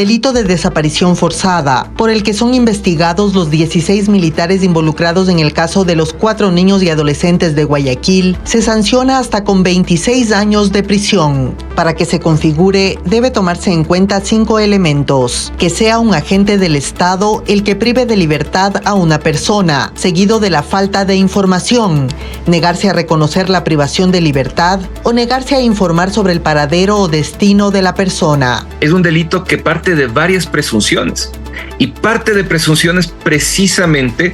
delito de desaparición forzada, por el que son investigados los 16 militares involucrados en el caso de los 4 niños y adolescentes de Guayaquil, se sanciona hasta con 26 años de prisión. Para que se configure, debe tomarse en cuenta 5 elementos: que sea un agente del Estado el que prive de libertad a una persona, seguido de la falta de información, negarse a reconocer la privación de libertad o negarse a informar sobre el paradero o destino de la persona. Es un delito que parte de varias presunciones, y parte de presunciones precisamente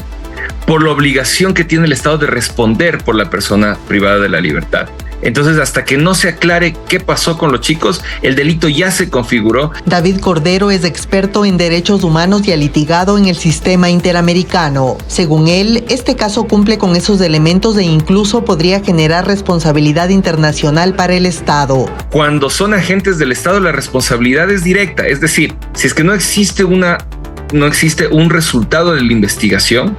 por la obligación que tiene el Estado de responder por la persona privada de la libertad. Entonces, hasta que no se aclare qué pasó con los chicos, el delito ya se configuró. David Cordero es experto en derechos humanos y ha litigado en el sistema interamericano. Según él, este caso cumple con esos elementos e incluso podría generar responsabilidad internacional para el Estado. Cuando son agentes del Estado, la responsabilidad es directa. Es decir, si es que no existe un resultado de la investigación,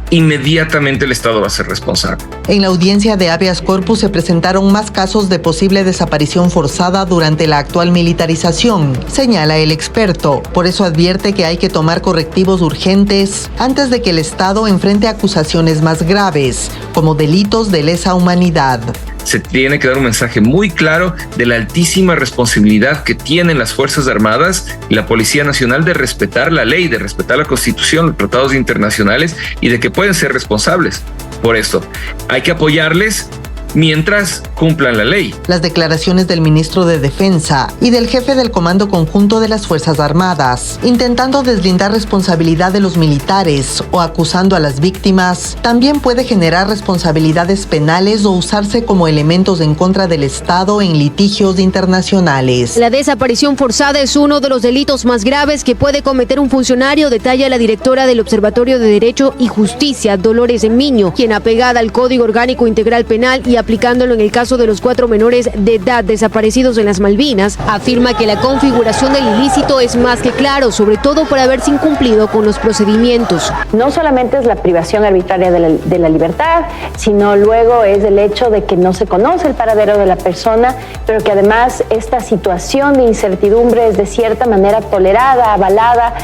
inmediatamente el Estado va a ser responsable. En la audiencia de habeas corpus se presentaron más casos de posible desaparición forzada durante la actual militarización, señala el experto. Por eso advierte que hay que tomar correctivos urgentes antes de que el Estado enfrente acusaciones más graves, como delitos de lesa humanidad. Se tiene que dar un mensaje muy claro de la altísima responsabilidad que tienen las Fuerzas Armadas y la Policía Nacional de respetar la ley, de respetar la Constitución, los tratados internacionales y de que pueden ser responsables. Por esto, hay que apoyarles mientras cumplan la ley. Las declaraciones del ministro de Defensa y del jefe del Comando Conjunto de las Fuerzas Armadas, intentando deslindar responsabilidad de los militares o acusando a las víctimas, también puede generar responsabilidades penales o usarse como elementos en contra del Estado en litigios internacionales. La desaparición forzada es uno de los delitos más graves que puede cometer un funcionario, detalla la directora del Observatorio de Derecho y Justicia, Dolores Miño, quien, apegada al Código Orgánico Integral Penal y aplicándolo en el caso de los 4 menores de edad desaparecidos en las Malvinas, afirma que la configuración del ilícito es más que claro, sobre todo por haberse incumplido con los procedimientos. No solamente es la privación arbitraria de la libertad, sino luego es el hecho de que no se conoce el paradero de la persona, pero que además esta situación de incertidumbre es de cierta manera tolerada, avalada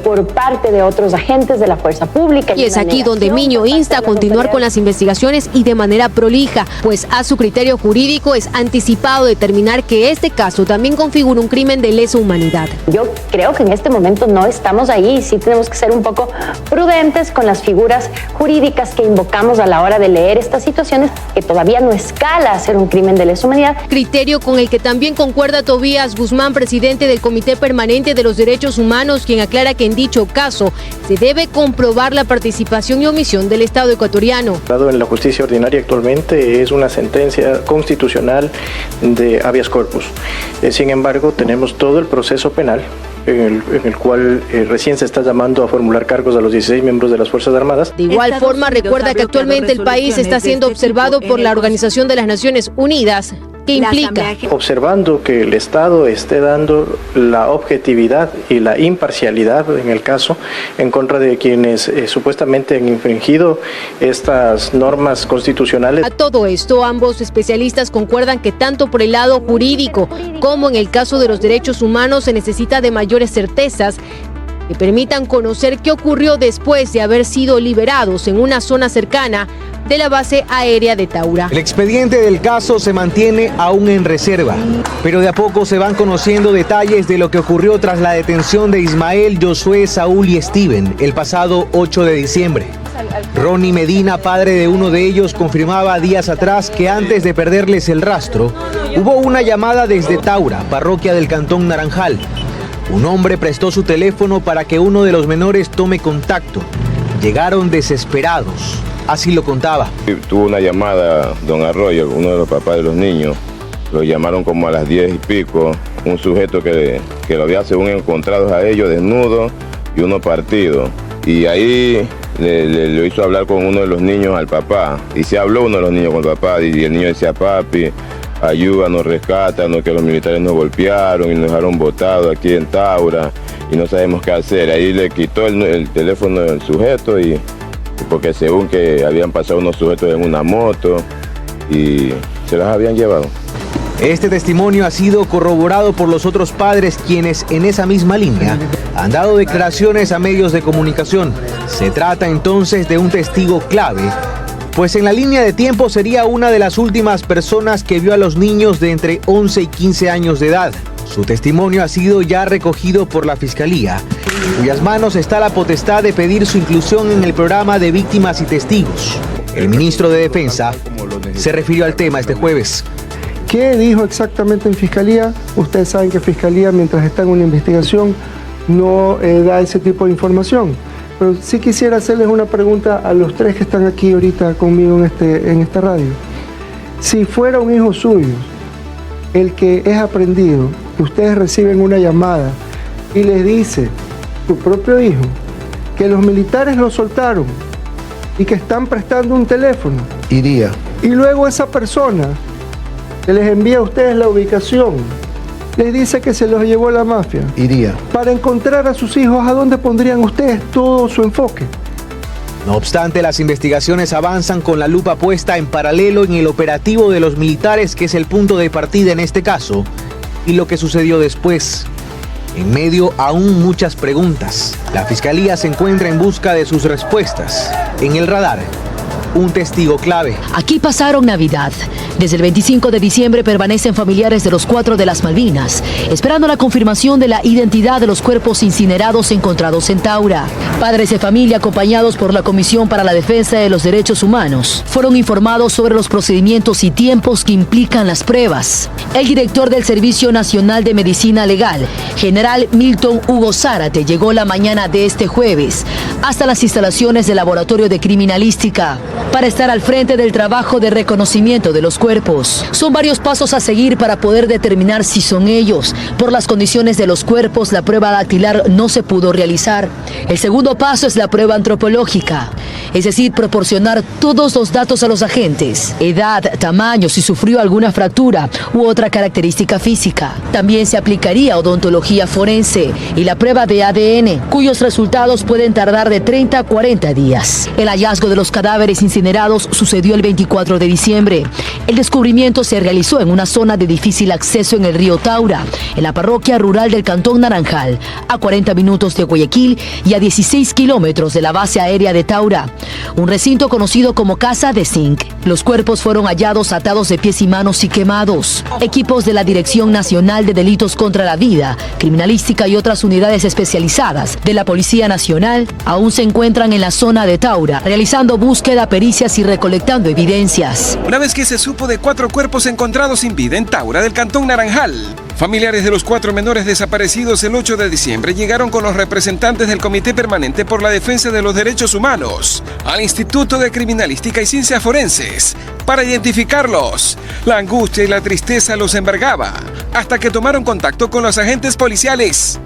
por parte de otros agentes de la fuerza pública. Y es aquí donde Miño insta a continuar con las investigaciones y de manera prolija, pues a su criterio jurídico es anticipado determinar que este caso también configura un crimen de lesa humanidad. Yo creo que en este momento no estamos ahí, sí tenemos que ser un poco prudentes con las figuras jurídicas que invocamos a la hora de leer estas situaciones, que todavía no escala a ser un crimen de lesa humanidad. Criterio con el que también concuerda Tobías Guzmán, presidente del Comité Permanente de los Derechos Humanos, quien aclara que en dicho caso se debe comprobar la participación y omisión del Estado ecuatoriano. En la justicia ordinaria actualmente es una sentencia constitucional de habeas corpus. Sin embargo, tenemos todo el proceso penal en el cual recién se está llamando a formular cargos a los 16 miembros de las Fuerzas Armadas. De igual forma, recuerda que actualmente el país está siendo observado por la Organización de las Naciones Unidas. ¿Qué implica? Observando que el Estado esté dando la objetividad y la imparcialidad, en el caso, en contra de quienes supuestamente han infringido estas normas constitucionales. A todo esto, ambos especialistas concuerdan que tanto por el lado jurídico como en el caso de los derechos humanos se necesita de mayores certezas que permitan conocer qué ocurrió después de haber sido liberados en una zona cercana de la base aérea de Taura. El expediente del caso se mantiene aún en reserva, pero de a poco se van conociendo detalles de lo que ocurrió tras la detención de Ismael, Josué, Saúl y Steven el pasado 8 de diciembre. Ronnie Medina, padre de uno de ellos, confirmaba días atrás que antes de perderles el rastro, hubo una llamada desde Taura, parroquia del Cantón Naranjal. Un hombre prestó su teléfono para que uno de los menores tome contacto. Llegaron desesperados. Así lo contaba. Tuvo una llamada, don Arroyo, uno de los papás de los niños. Lo llamaron como a las 10 y pico. Un sujeto que lo había según encontrados a ellos desnudo y uno partido. Y ahí le hizo hablar con uno de los niños al papá. Y se habló uno de los niños con el papá. Y el niño decía: papi, ayúdanos, rescátanos, que los militares nos golpearon y nos dejaron botados aquí en Taura. Y no sabemos qué hacer. Ahí le quitó el teléfono del sujeto porque según que habían pasado unos sujetos en una moto y se las habían llevado. Este testimonio ha sido corroborado por los otros padres, quienes en esa misma línea han dado declaraciones a medios de comunicación. Se trata entonces de un testigo clave, pues en la línea de tiempo sería una de las últimas personas que vio a los niños de entre 11 y 15 años de edad. Su testimonio ha sido ya recogido por la Fiscalía, en cuyas manos está la potestad de pedir su inclusión en el programa de víctimas y testigos. El ministro de Defensa se refirió al tema este jueves. ¿Qué dijo exactamente en Fiscalía? Ustedes saben que Fiscalía, mientras está en una investigación, no da ese tipo de información. Pero sí quisiera hacerles una pregunta a los tres que están aquí ahorita conmigo en esta radio. Si fuera un hijo suyo, el que es aprehendido, ustedes reciben una llamada y les dice, tu propio hijo, que los militares lo soltaron y que están prestando un teléfono. Iría. Y luego esa persona que les envía a ustedes la ubicación, les dice que se los llevó la mafia. Iría. Para encontrar a sus hijos, ¿a dónde pondrían ustedes todo su enfoque? No obstante, las investigaciones avanzan con la lupa puesta en paralelo en el operativo de los militares, que es el punto de partida en este caso, y lo que sucedió después. En medio aún muchas preguntas. La Fiscalía se encuentra en busca de sus respuestas. En el radar, un testigo clave. Aquí pasaron Navidad. Desde el 25 de diciembre permanecen familiares de los 4 de las Malvinas, esperando la confirmación de la identidad de los cuerpos incinerados encontrados en Taura. Padres de familia, acompañados por la Comisión para la Defensa de los Derechos Humanos, fueron informados sobre los procedimientos y tiempos que implican las pruebas. El director del Servicio Nacional de Medicina Legal, general Milton Hugo Zárate, llegó la mañana de este jueves hasta las instalaciones del Laboratorio de Criminalística para estar al frente del trabajo de reconocimiento de los cuerpos. Son varios pasos a seguir para poder determinar si son ellos. Por las condiciones de los cuerpos, la prueba dactilar no se pudo realizar. El segundo paso es la prueba antropológica, es decir, proporcionar todos los datos a los agentes: edad, tamaño, si sufrió alguna fractura u otra característica física. También se aplicaría odontología forense y la prueba de ADN, cuyos resultados pueden tardar de 30 a 40 días. El hallazgo de los cadáveres incinerados sucedió el 24 de diciembre. El descubrimiento se realizó en una zona de difícil acceso en el río Taura, en la parroquia rural del Cantón Naranjal, a 40 minutos de Guayaquil y a 16 kilómetros de la base aérea de Taura, un recinto conocido como Casa de Zinc. Los cuerpos fueron hallados atados de pies y manos y quemados. Equipos de la Dirección Nacional de Delitos contra la Vida, Criminalística y otras unidades especializadas de la Policía Nacional aún se encuentran en la zona de Taura, realizando búsqueda, pericias y recolectando evidencias. Una vez que se supo de 4 cuerpos encontrados sin vida en Taura del Cantón Naranjal, familiares de los 4 menores desaparecidos el 8 de diciembre llegaron con los representantes del Comité Permanente por la Defensa de los Derechos Humanos al Instituto de Criminalística y Ciencias Forenses para identificarlos. La angustia y la tristeza los embargaba hasta que tomaron contacto con los agentes policiales.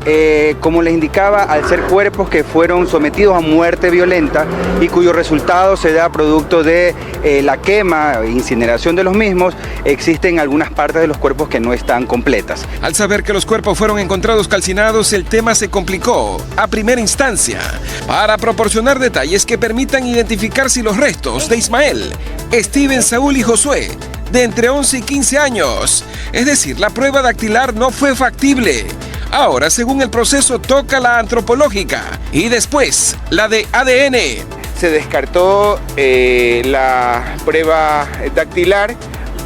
Como les indicaba, al ser cuerpos que fueron sometidos a muerte violenta y cuyo resultado se da producto de la quema e incineración de los mismos, existen algunas partes de los cuerpos que no están completas. Al saber que los cuerpos fueron encontrados calcinados, el tema se complicó a primera instancia para proporcionar detalles que permitan identificar si los restos de Ismael, Steven, Saúl y Josué, de entre 11 y 15 años, es decir, la prueba dactilar, no fue factible. Ahora, según el proceso, toca la antropológica y después la de ADN. Se descartó la prueba dactilar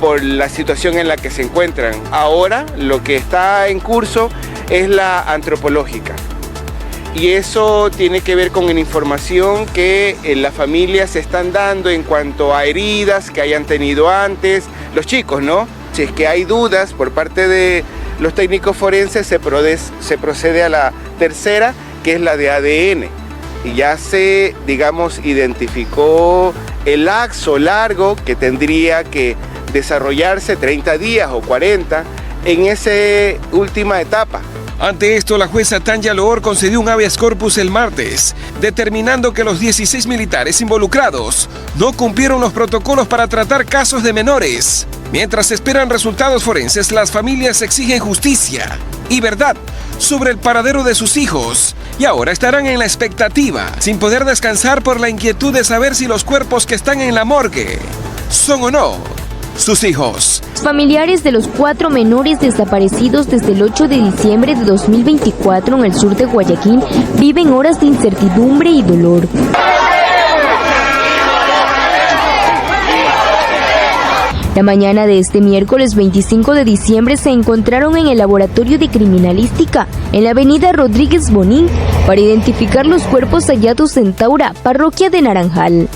por la situación en la que se encuentran. Ahora lo que está en curso es la antropológica. Y eso tiene que ver con la información que las familias se están dando en cuanto a heridas que hayan tenido antes, los chicos, ¿no? Si es que hay dudas por parte de los técnicos forenses, se procede a la tercera, que es la de ADN. Y ya se, digamos, identificó el lapso largo que tendría que desarrollarse, 30 días o 40, en esa última etapa. Ante esto, la jueza Tanya Loor concedió un habeas corpus el martes, determinando que los 16 militares involucrados no cumplieron los protocolos para tratar casos de menores. Mientras esperan resultados forenses, las familias exigen justicia y verdad sobre el paradero de sus hijos, y ahora estarán en la expectativa, sin poder descansar por la inquietud de saber si los cuerpos que están en la morgue son o no sus hijos. Familiares de los 4 menores desaparecidos desde el 8 de diciembre de 2024 en el sur de Guayaquil viven horas de incertidumbre y dolor. La mañana de este miércoles 25 de diciembre se encontraron en el laboratorio de criminalística en la avenida Rodríguez Bonín para identificar los cuerpos hallados en Taura, parroquia de Naranjal.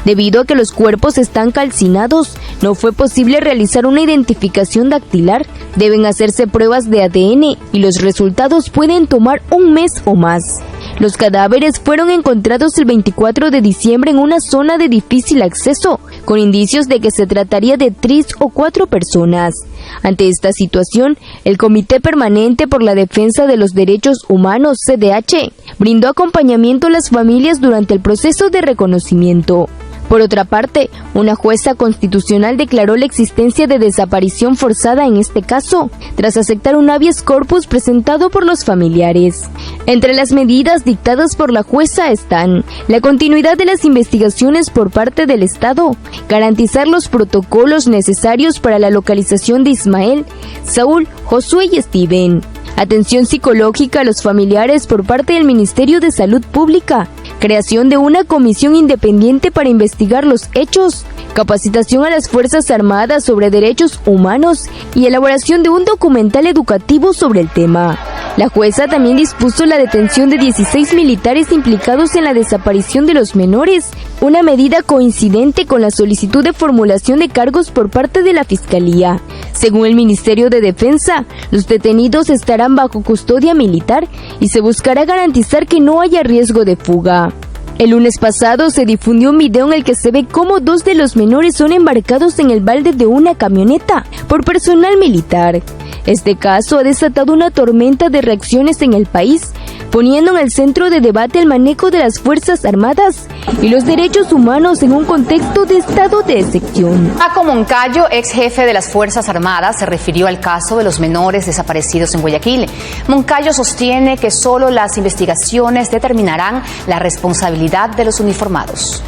Debido a que los cuerpos están calcinados, no fue posible realizar una identificación dactilar. Deben hacerse pruebas de ADN y los resultados pueden tomar un mes o más. Los cadáveres fueron encontrados el 24 de diciembre en una zona de difícil acceso, con indicios de que se trataría de 3 o 4 personas. Ante esta situación, el Comité Permanente por la Defensa de los Derechos Humanos, CDH, brindó acompañamiento a las familias durante el proceso de reconocimiento. Por otra parte, una jueza constitucional declaró la existencia de desaparición forzada en este caso, tras aceptar un habeas corpus presentado por los familiares. Entre las medidas dictadas por la jueza están la continuidad de las investigaciones por parte del Estado, garantizar los protocolos necesarios para la localización de Ismael, Saúl, Josué y Steven, atención psicológica a los familiares por parte del Ministerio de Salud Pública, creación de una comisión independiente para investigar los hechos, capacitación a las Fuerzas Armadas sobre derechos humanos y elaboración de un documental educativo sobre el tema. La jueza también dispuso la detención de 16 militares implicados en la desaparición de los menores, una medida coincidente con la solicitud de formulación de cargos por parte de la Fiscalía. Según el Ministerio de Defensa, los detenidos estarán bajo custodia militar y se buscará garantizar que no haya riesgo de fuga. El lunes pasado se difundió un video en el que se ve cómo 2 de los menores son embarcados en el balde de una camioneta por personal militar. Este caso ha desatado una tormenta de reacciones en el país, poniendo en el centro de debate el manejo de las Fuerzas Armadas y los derechos humanos en un contexto de estado de excepción. Paco Moncayo, ex jefe de las Fuerzas Armadas, se refirió al caso de los menores desaparecidos en Guayaquil. Moncayo sostiene que solo las investigaciones determinarán la responsabilidad de los uniformados.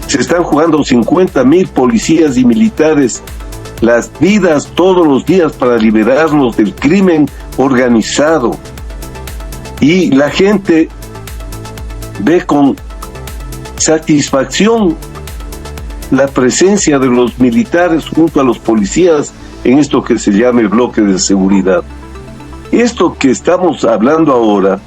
Se están jugando 50,000 policías y militares las vidas todos los días para liberarnos del crimen organizado. Y la gente ve con satisfacción la presencia de los militares junto a los policías en esto que se llama el bloque de seguridad. Esto que estamos hablando ahora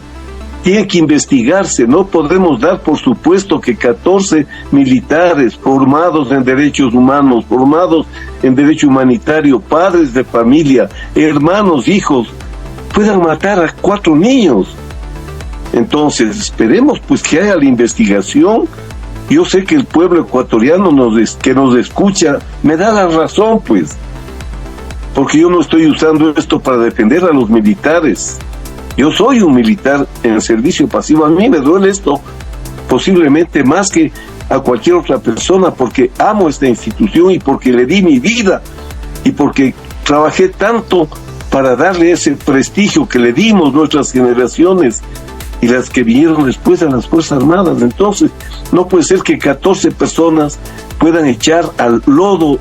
tiene que investigarse. No podemos dar por supuesto que 14 militares formados en derechos humanos, formados en derecho humanitario, padres de familia, hermanos, hijos, puedan matar a 4 niños. Entonces esperemos pues que haya la investigación. Yo sé que el pueblo ecuatoriano que nos escucha me da la razón, pues, porque yo no estoy usando esto para defender a los militares. Yo soy un militar en servicio pasivo. A mí me duele esto posiblemente más que a cualquier otra persona, porque amo esta institución y porque le di mi vida y porque trabajé tanto para darle ese prestigio que le dimos nuestras generaciones y las que vinieron después a las Fuerzas Armadas. Entonces, no puede ser que 14 personas puedan echar al lodo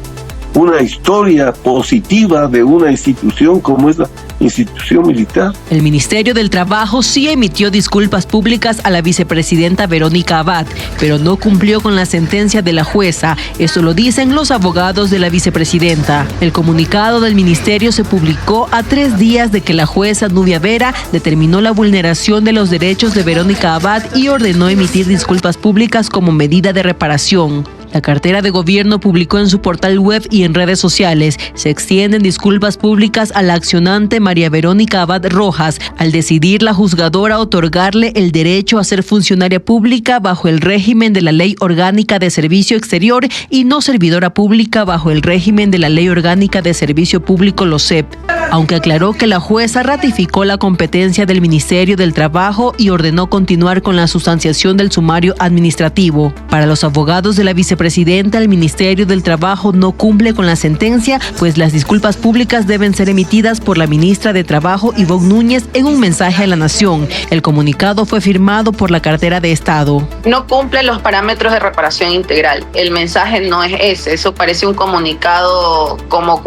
una historia positiva de una institución como es la institución militar. El Ministerio del Trabajo sí emitió disculpas públicas a la vicepresidenta Verónica Abad, pero no cumplió con la sentencia de la jueza. Eso lo dicen los abogados de la vicepresidenta. El comunicado del ministerio se publicó a 3 días de que la jueza Nubia Vera determinó la vulneración de los derechos de Verónica Abad y ordenó emitir disculpas públicas como medida de reparación. La cartera de gobierno publicó en su portal web y en redes sociales: se extienden disculpas públicas a la accionante María Verónica Abad Rojas al decidir la juzgadora otorgarle el derecho a ser funcionaria pública bajo el régimen de la Ley Orgánica de Servicio Exterior y no servidora pública bajo el régimen de la Ley Orgánica de Servicio Público LOSEP. aunque aclaró que la jueza ratificó la competencia del Ministerio del Trabajo y ordenó continuar con la sustanciación del sumario administrativo. Para los abogados de la vicepresidenta, el Ministerio del Trabajo no cumple con la sentencia, pues las disculpas públicas deben ser emitidas por la ministra de Trabajo, Ivonne Núñez, en un mensaje a la Nación. El comunicado fue firmado por la cartera de Estado. No cumple los parámetros de reparación integral. El mensaje no es ese. Eso parece un comunicado como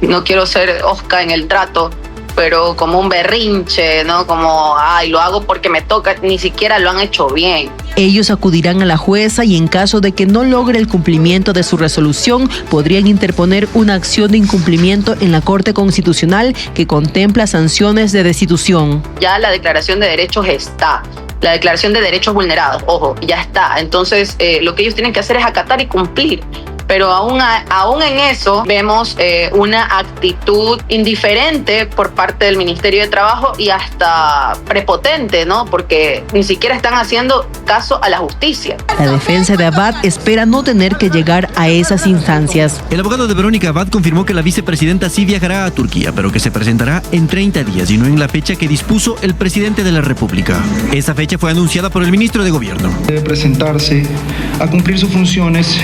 no quiero ser Oscar en el trato, pero como un berrinche, ¿no? Como, lo hago porque me toca, ni siquiera lo han hecho bien. Ellos acudirán a la jueza y en caso de que no logre el cumplimiento de su resolución, podrían interponer una acción de incumplimiento en la Corte Constitucional que contempla sanciones de destitución. Ya la declaración de derechos está. La declaración de derechos vulnerados, ojo, ya está. Entonces, lo que ellos tienen que hacer es acatar y cumplir. Pero aún en eso vemos una actitud indiferente por parte del Ministerio de Trabajo y hasta prepotente, ¿no? Porque ni siquiera están haciendo caso a la justicia. La defensa de Abad espera no tener que llegar a esas instancias. El abogado de Verónica Abad confirmó que la vicepresidenta sí viajará a Turquía, pero que se presentará en 30 días y no en la fecha que dispuso el presidente de la República. Esa fecha fue anunciada por el ministro de Gobierno. Debe presentarse a cumplir sus funciones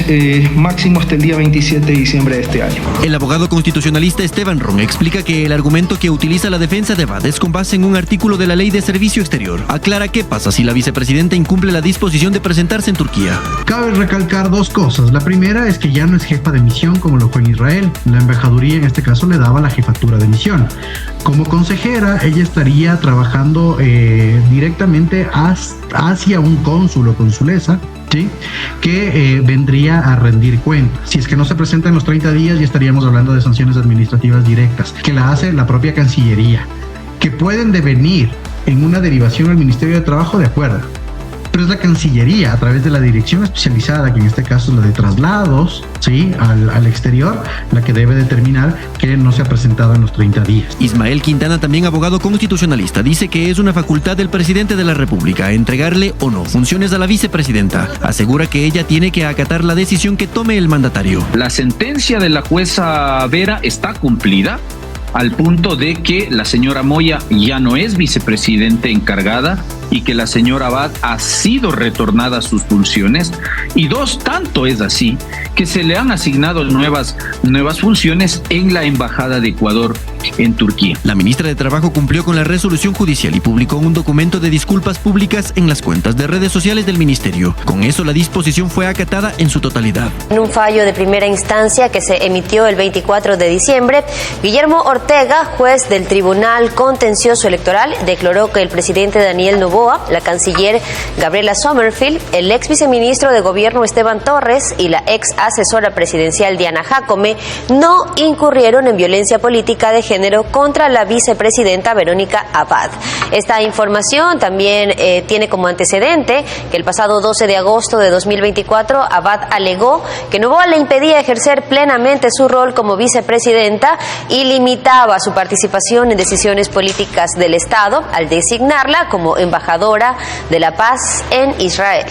máximo hasta el día 27 de diciembre de este año. El abogado constitucionalista Esteban Ron explica que el argumento que utiliza la defensa de Abad es con base en un artículo de la Ley de Servicio Exterior. Aclara qué pasa si la vicepresidenta incumple la disposición de presentarse en Turquía. Cabe recalcar dos cosas. La primera es que ya no es jefa de misión como lo fue en Israel. La embajaduría en este caso le daba la jefatura de misión. Como consejera, ella estaría trabajando directamente hacia un cónsul o consulesa, ¿sí? Que vendría a rendir cuentas. Si es que no se presenta en los 30 días, ya estaríamos hablando de sanciones administrativas directas, que la hace la propia Cancillería, que pueden devenir en una derivación al Ministerio de Trabajo, de acuerdo. Pero es la Cancillería, a través de la dirección especializada, que en este caso es la de traslados, ¿sí? al exterior, la que debe determinar que no se ha presentado en los 30 días. Ismael Quintana, también abogado constitucionalista, dice que es una facultad del presidente de la República entregarle o no funciones a la vicepresidenta. Asegura que ella tiene que acatar la decisión que tome el mandatario. La sentencia de la jueza Vera está cumplida, al punto de que la señora Moya ya no es vicepresidente encargada y que la señora Abad ha sido retornada a sus funciones. Y dos, tanto es así que se le han asignado nuevas funciones en la Embajada de Ecuador en Turquía. La ministra de Trabajo cumplió con la resolución judicial y publicó un documento de disculpas públicas en las cuentas de redes sociales del ministerio. Con eso, la disposición fue acatada en su totalidad. En un fallo de primera instancia que se emitió el 24 de diciembre, Guillermo Ortega, juez del Tribunal Contencioso Electoral, declaró que el presidente Daniel Noboa, la canciller Gabriela Sommerfield, el ex viceministro de Gobierno Esteban Torres y la ex asesora presidencial Diana Jacome no incurrieron en violencia política de género contra la vicepresidenta Verónica Abad. Esta información también tiene como antecedente que el pasado 12 de agosto de 2024 Abad alegó que Noboa le impedía ejercer plenamente su rol como vicepresidenta y limitaba su participación en decisiones políticas del Estado al designarla como embajadora de la paz en Israel.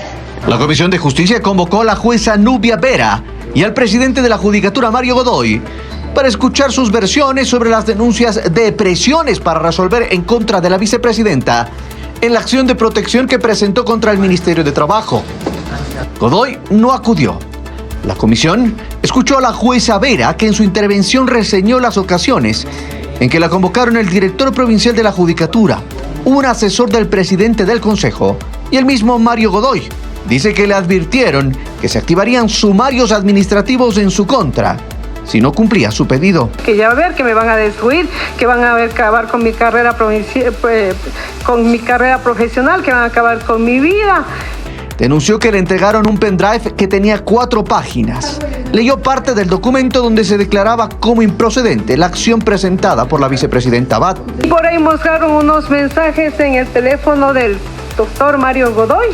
La Comisión de Justicia convocó a la jueza Nubia Vera y al presidente de la Judicatura, Mario Godoy, para escuchar sus versiones sobre las denuncias de presiones para resolver en contra de la vicepresidenta en la acción de protección que presentó contra el Ministerio de Trabajo. Godoy no acudió. La comisión escuchó a la jueza Vera, que en su intervención reseñó las ocasiones en que la convocaron el director provincial de la Judicatura, un asesor del presidente del Consejo y el mismo Mario Godoy. Dice que le advirtieron que se activarían sumarios administrativos en su contra si no cumplía su pedido. Que ya va a ver que me van a destruir, que van a acabar con mi carrera profesional, que van a acabar con mi vida. Denunció que le entregaron un pendrive que tenía 4 páginas. Leyó parte del documento donde se declaraba como improcedente la acción presentada por la vicepresidenta Abad. Por ahí mostraron unos mensajes en el teléfono del doctor Mario Godoy,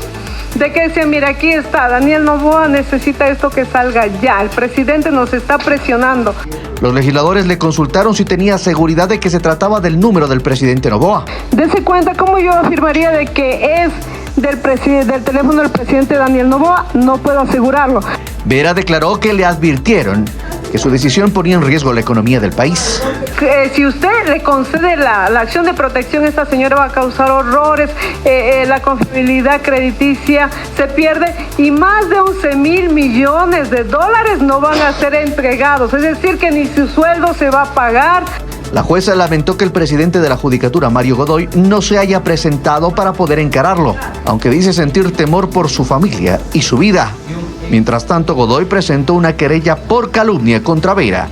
de que decía, mira, aquí está, Daniel Noboa necesita esto que salga ya, el presidente nos está presionando. Los legisladores le consultaron si tenía seguridad de que se trataba del número del presidente Noboa. Dese cuenta, ¿cómo yo afirmaría de que es del teléfono del presidente Daniel Noboa? No puedo asegurarlo. Vera declaró que le advirtieron que su decisión ponía en riesgo la economía del país. Si usted le concede la acción de protección, esta señora va a causar horrores, la confiabilidad crediticia se pierde y más de 11,000 millones de dólares no van a ser entregados, es decir que ni su sueldo se va a pagar. La jueza lamentó que el presidente de la Judicatura, Mario Godoy, no se haya presentado para poder encararlo, aunque dice sentir temor por su familia y su vida. Mientras tanto, Godoy presentó una querella por calumnia contra Vera,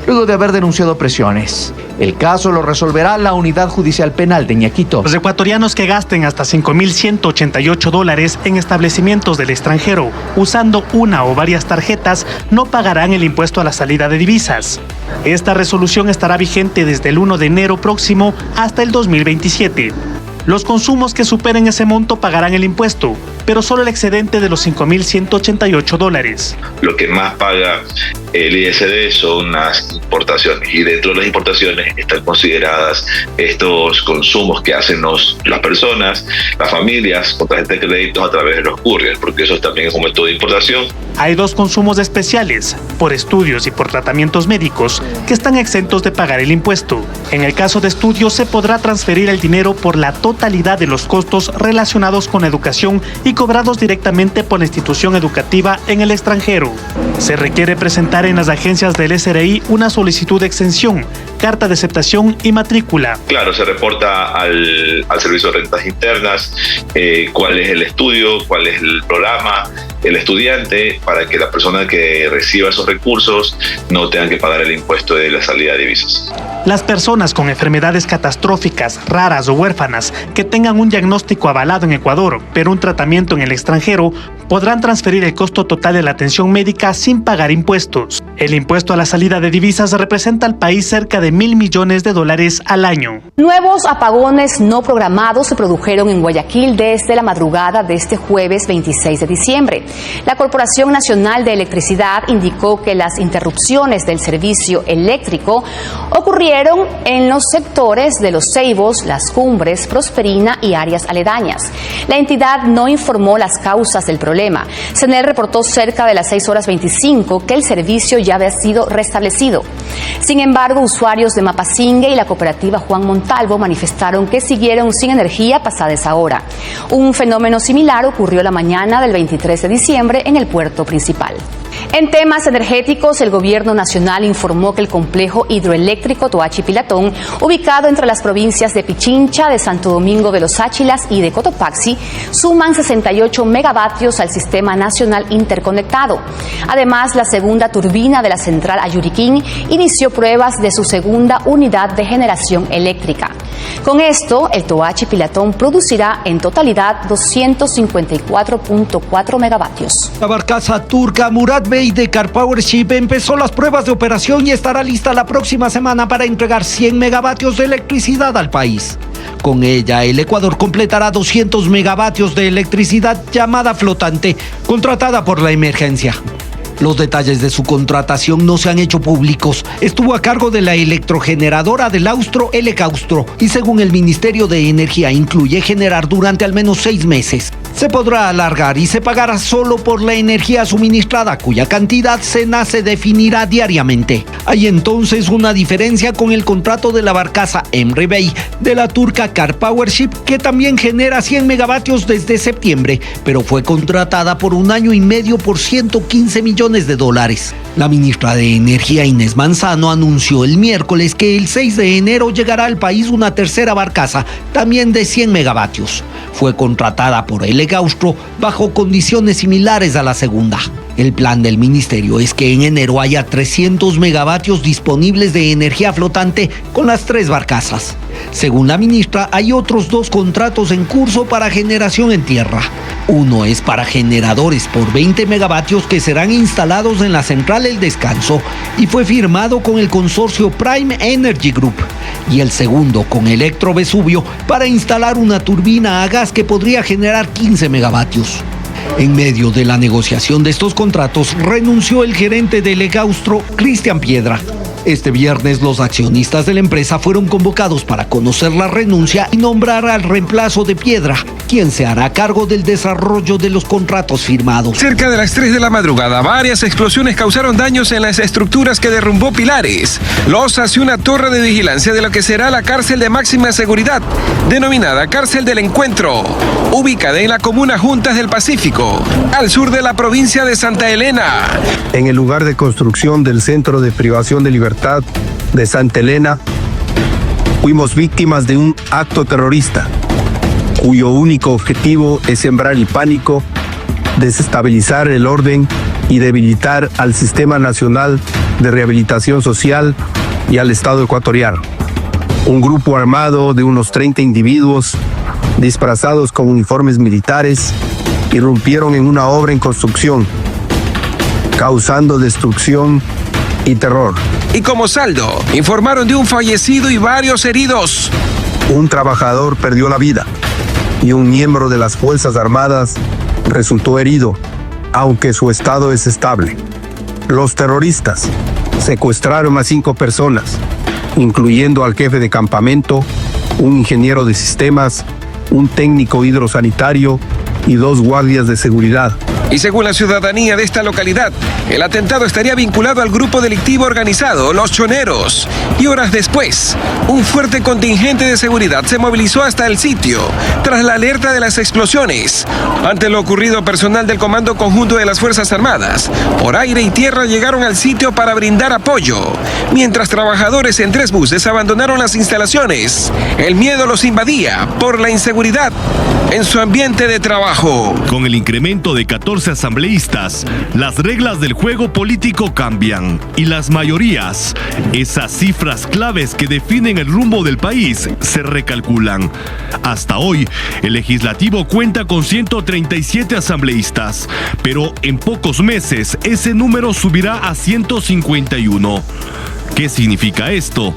luego de haber denunciado presiones. El caso lo resolverá la Unidad Judicial Penal de Ñaquito. Los ecuatorianos que gasten hasta $5,188 en establecimientos del extranjero usando una o varias tarjetas no pagarán el impuesto a la salida de divisas. Esta resolución estará vigente desde el 1 de enero próximo hasta el 2027. Los consumos que superen ese monto pagarán el impuesto, pero solo el excedente de los $5,188. Lo que más paga el ISD son las importaciones, y dentro de las importaciones están consideradas estos consumos que hacen las personas, las familias, con tarjeta de crédito a través de los couriers, porque eso también es un método de importación. Hay dos consumos especiales, por estudios y por tratamientos médicos, que están exentos de pagar el impuesto. En el caso de estudios se podrá transferir el dinero por la totalidad de los costos relacionados con educación y cobrados directamente por la institución educativa en el extranjero. Se requiere presentar en las agencias del SRI una solicitud de exención, carta de aceptación y matrícula. Claro, se reporta al Servicio de Rentas Internas cuál es el estudio, cuál es el programa, el estudiante, para que la persona que reciba esos recursos no tenga que pagar el impuesto de la salida de divisas. Las personas con enfermedades catastróficas, raras o huérfanas que tengan un diagnóstico avalado en Ecuador, pero un tratamiento en el extranjero, podrán transferir el costo total de la atención médica sin pagar impuestos. El impuesto a la salida de divisas representa al país cerca de $1,000 millones al año. Nuevos apagones no programados se produjeron en Guayaquil desde la madrugada de este jueves 26 de diciembre. La Corporación Nacional de Electricidad indicó que las interrupciones del servicio eléctrico ocurrieron en los sectores de Los Ceibos, Las Cumbres, Prosperina y áreas aledañas. La entidad no informó las causas del problema. CNEL reportó cerca de las 6:25 que el servicio ya había sido restablecido. Sin embargo, usuarios de Mapasingue y la cooperativa Juan Montalvo manifestaron que siguieron sin energía pasada esa hora. Un fenómeno similar ocurrió la mañana del 23 de diciembre en el puerto principal. En temas energéticos, el gobierno nacional informó que el complejo hidroeléctrico Toachi-Pilatón, ubicado entre las provincias de Pichincha, de Santo Domingo de los Áchilas y de Cotopaxi, suman 68 megavatios al sistema nacional interconectado. Además, la segunda turbina de la central Ayuriquín inició pruebas de su segunda unidad de generación eléctrica. Con esto, el Toachi-Pilatón producirá en totalidad 254.4 megavatios. La barcaza turca Murat Bey de Car Power Ship empezó las pruebas de operación y estará lista la próxima semana para entregar 100 megavatios de electricidad al país. Con ella, el Ecuador completará 200 megavatios de electricidad llamada flotante, contratada por la emergencia. Los detalles de su contratación no se han hecho públicos. Estuvo a cargo de la electrogeneradora del Austro Elecaustro y según el Ministerio de Energía incluye generar durante al menos 6 meses. Se podrá alargar y se pagará solo por la energía suministrada, cuya cantidad se definirá diariamente. Hay entonces una diferencia con el contrato de la barcaza Emre Bey de la turca Car Power Ship, que también genera 100 megavatios desde septiembre, pero fue contratada por 1 año y medio por $115 millones. La ministra de Energía, Inés Manzano, anunció el miércoles que el 6 de enero llegará al país una tercera barcaza, también de 100 megavatios. Fue contratada por Elecaustro bajo condiciones similares a la segunda. El plan del ministerio es que en enero haya 300 megavatios disponibles de energía flotante con las 3 barcazas. Según la ministra, hay otros 2 contratos en curso para generación en tierra. Uno es para generadores por 20 megavatios que serán instalados en la central El Descanso y fue firmado con el consorcio Prime Energy Group. Y el segundo con Electro Vesubio para instalar una turbina a gas que podría generar 15 megavatios. En medio de la negociación de estos contratos, renunció el gerente de Elecaustro, Cristian Piedra. Este viernes los accionistas de la empresa fueron convocados para conocer la renuncia y nombrar al reemplazo de Piedra, quien se hará cargo del desarrollo de los contratos firmados. Cerca de las 3 de la madrugada, varias explosiones causaron daños en las estructuras que derrumbó Pilares, losas y una torre de vigilancia de lo que será la cárcel de máxima seguridad, denominada Cárcel del Encuentro, ubicada en la comuna Juntas del Pacífico, al sur de la provincia de Santa Elena. En el lugar de construcción del Centro de Privación de Libertad de Santa Elena, fuimos víctimas de un acto terrorista, cuyo único objetivo es sembrar el pánico, desestabilizar el orden y debilitar al Sistema Nacional de Rehabilitación Social y al Estado ecuatoriano. Un grupo armado de unos 30 individuos, disfrazados con uniformes militares, irrumpieron en una obra en construcción, causando destrucción y terror. Y como saldo, informaron de un fallecido y varios heridos. Un trabajador perdió la vida y un miembro de las Fuerzas Armadas resultó herido, aunque su estado es estable. Los terroristas secuestraron a 5 personas, incluyendo al jefe de campamento, un ingeniero de sistemas, un técnico hidrosanitario y 2 guardias de seguridad. Y según la ciudadanía de esta localidad, el atentado estaría vinculado al grupo delictivo organizado Los Choneros. Y horas después, un fuerte contingente de seguridad se movilizó hasta el sitio tras la alerta de las explosiones. Ante lo ocurrido, personal del Comando Conjunto de las Fuerzas Armadas, por aire y tierra, llegaron al sitio para brindar apoyo, mientras trabajadores en 3 buses abandonaron las instalaciones. El miedo los invadía por la inseguridad en su ambiente de trabajo. Con el incremento de 14 asambleístas, las reglas del juego político cambian y las mayorías, esas cifras claves que definen el rumbo del país, se recalculan. Hasta hoy, el legislativo cuenta con 137 asambleístas, pero en pocos meses ese número subirá a 151. ¿Qué significa esto?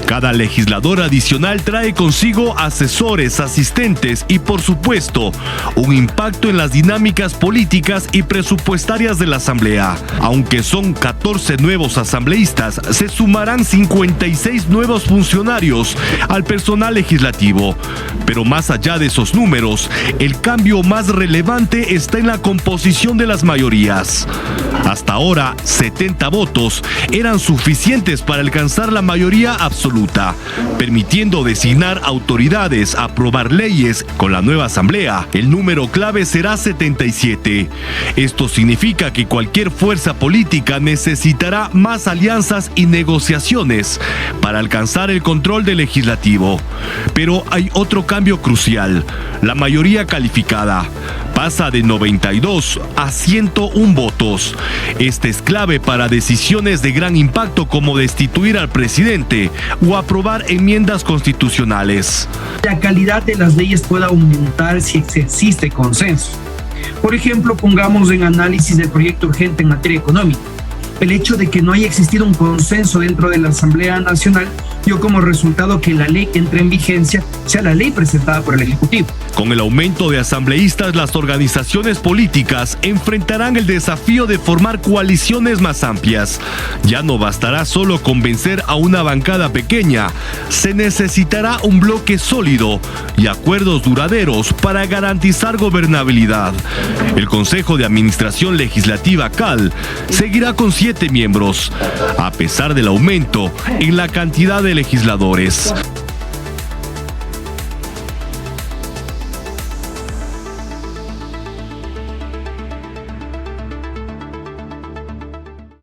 Cada legislador adicional trae consigo asesores, asistentes y, por supuesto, un impacto en las dinámicas políticas y presupuestarias de la Asamblea. Aunque son 14 nuevos asambleístas, se sumarán 56 nuevos funcionarios al personal legislativo. Pero más allá de esos números, el cambio más relevante está en la composición de las mayorías. Hasta ahora, 70 votos eran suficientes para alcanzar la mayoría absoluta, permitiendo designar autoridades, aprobar leyes. Con la nueva asamblea, el número clave será 77. Esto significa que cualquier fuerza política necesitará más alianzas y negociaciones para alcanzar el control del legislativo. Pero hay otro cambio crucial: la mayoría calificada pasa de 92 a 101 votos. Este es clave para decisiones de gran impacto como destituir al presidente o aprobar enmiendas constitucionales. La calidad de las leyes puede aumentar si existe consenso. Por ejemplo, pongamos en análisis del proyecto urgente en materia económica. El hecho de que no haya existido un consenso dentro de la Asamblea Nacional dio como resultado que la ley que entre en vigencia sea la ley presentada por el Ejecutivo. Con el aumento de asambleístas, las organizaciones políticas enfrentarán el desafío de formar coaliciones más amplias. Ya no bastará solo convencer a una bancada pequeña, se necesitará un bloque sólido y acuerdos duraderos para garantizar gobernabilidad. El Consejo de Administración Legislativa CAL seguirá con 7 miembros, a pesar del aumento en la cantidad de legisladores.